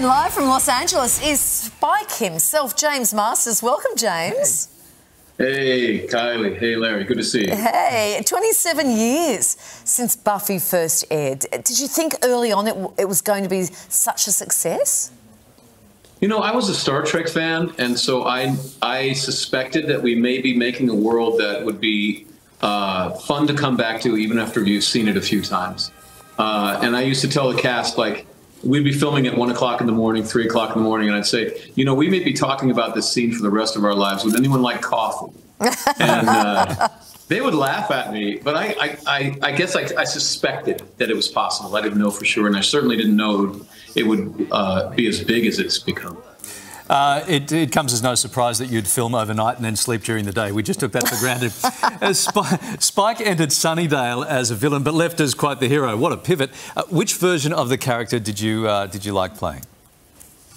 Live from Los Angeles is Spike himself, James Marsters. Welcome, James. Hey, Kylie. Hey, Larry. Good to see you. Hey, 27 years since Buffy first aired. Did you think early on it was going to be such a success? You know, I was a Star Trek fan, and so I suspected that we may be making a world that would be fun to come back to even after you've seen it a few times. And I used to tell the cast, like, we'd be filming at 1 o'clock in the morning, 3 o'clock in the morning, and I'd say, you know, we may be talking about this scene for the rest of our lives. Would anyone like coffee? And they would laugh at me, but I guess I suspected that it was possible. I didn't know for sure, and I certainly didn't know it would be as big as it's become. It comes as no surprise that you'd film overnight and then sleep during the day. We just took that for granted. Spike entered Sunnydale as a villain, but left as quite the hero. What a pivot! Which version of the character did you like playing?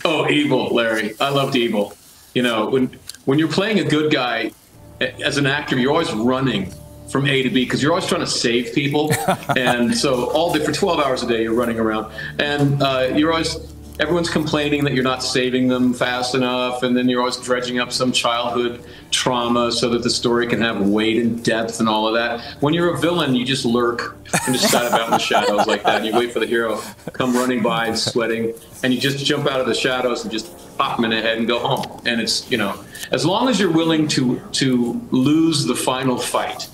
Oh, evil, Larry. I loved evil. You know, when you're playing a good guy as an actor, you're always running from A to B because you're always trying to save people, and so all day for 12 hours a day you're running around, and you're always. Everyone's complaining that you're not saving them fast enough, and then you're always dredging up some childhood trauma so that the story can have weight and depth and all of that. When you're a villain, you just lurk and just sit about in the shadows like that, and you wait for the hero to come running by and sweating, and you just jump out of the shadows and just pop him in the head and go home. And it's, you know, as long as you're willing to lose the final fight,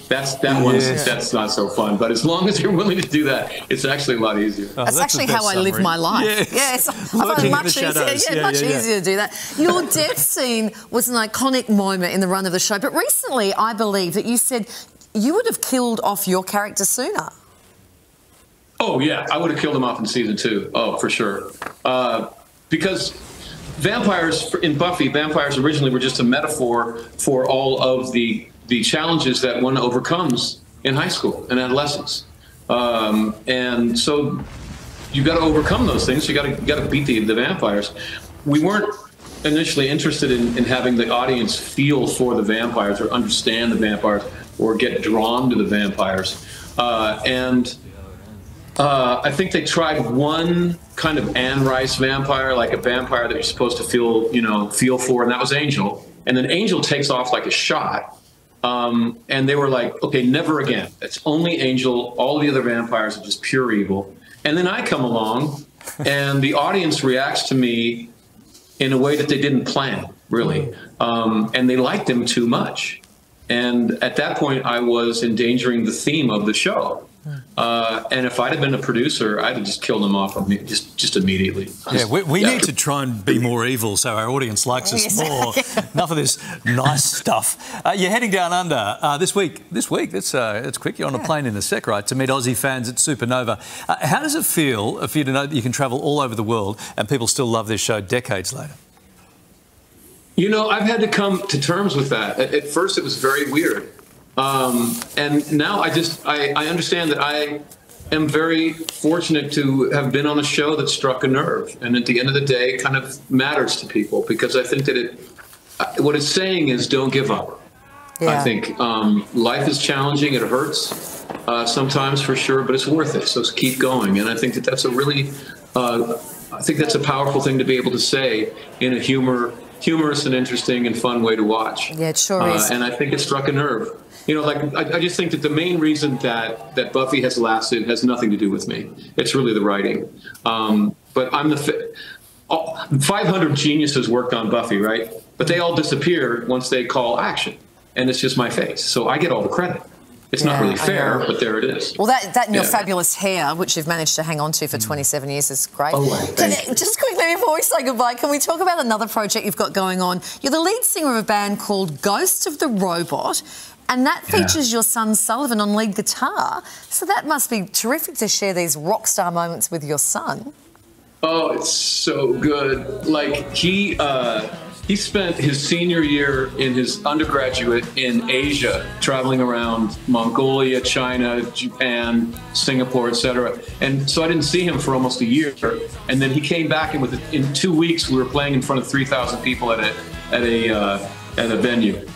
that's not so fun. But as long as you're willing to do that, it's actually a lot easier. Oh, that's actually how I live my life. Yes. I find it much easier. Much easier to do that. Your death scene was an iconic moment in the run of the show. But recently, I believe that you said you would have killed off your character sooner. Oh yeah, I would have killed him off in season 2. Oh, for sure. Because vampires in Buffy, vampires originally were just a metaphor for all of the challenges that one overcomes in high school and adolescence, and so you got to overcome those things. You got to beat the vampires. We weren't initially interested in having the audience feel for the vampires or understand the vampires or get drawn to the vampires, and I think they tried one kind of Anne Rice vampire, like a vampire that you're supposed to feel for, and that was Angel. And then Angel takes off like a shot. And they were like, okay, never again. It's only Angel. All the other vampires are just pure evil. And then I come along, and the audience reacts to me in a way that they didn't plan, really. And they liked him too much. And at that point, I was endangering the theme of the show. And if I'd have been a producer, I'd have just killed him off just immediately. We need to try and be more evil so our audience likes us more. Enough of this nice stuff. You're heading down under this week. It's quick. You're on a plane in a sec, right, to meet Aussie fans at Supanova. How does it feel for you to know that you can travel all over the world and people still love this show decades later? You know, I've had to come to terms with that. At first, it was very weird. And now I understand that I am very fortunate to have been on a show that struck a nerve, and at the end of the day, it kind of matters to people, because I think that what it's saying is don't give up. Yeah. I think life is challenging, it hurts sometimes for sure, but it's worth it, so keep going. And I think that that's a really, I think that's a powerful thing to be able to say in a humorous and interesting and fun way to watch. Yeah, it sure is. And I think it struck a nerve. You know, like, I just think that the main reason that Buffy has lasted has nothing to do with me. It's really the writing. But I'm 500 geniuses worked on Buffy, right? But they all disappear once they call action. And it's just my face. So I get all the credit. It's not really fair, but there it is. Well, that and your fabulous hair, which you've managed to hang on to for 27 years, is great. Oh, just quickly before we say goodbye, can we talk about another project you've got going on? You're the lead singer of a band called Ghost of the Robot, and that features your son Sullivan on lead guitar. So that must be terrific to share these rock star moments with your son. Oh, it's so good. Like, he spent his senior year in his undergraduate in Asia, traveling around Mongolia, China, Japan, Singapore, etc. And so I didn't see him for almost a year. And then he came back, and in 2 weeks we were playing in front of 3,000 people at a venue.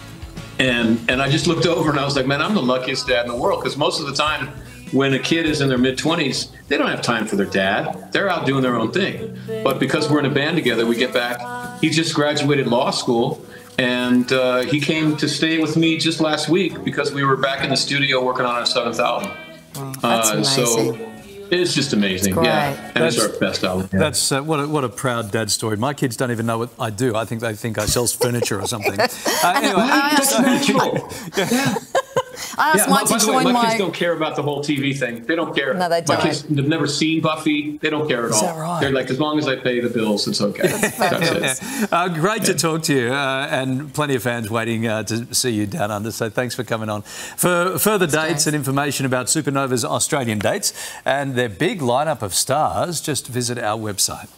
And I just looked over and I was like, man, I'm the luckiest dad in the world, because most of the time when a kid is in their mid-20s, they don't have time for their dad. They're out doing their own thing. But because we're in a band together, we get back. He just graduated law school, and he came to stay with me just last week because we were back in the studio working on our 7th album. That's amazing. So it's just amazing, yeah. And it's our best album. Yeah. That's what a proud dad story. My kids don't even know what I do. I think they think I sell furniture or something. Anyway, that's natural. Yeah. I asked Mike to join my kids don't care about the whole TV thing. They don't care. No, they don't. My kids have never seen Buffy. They don't care at all. Is that right? They're like, as long as I pay the bills, it's okay. That's it. Great to talk to you, and plenty of fans waiting to see you down under. So thanks for coming on. For further dates and information about Supanova's Australian dates and their big lineup of stars, just visit our website.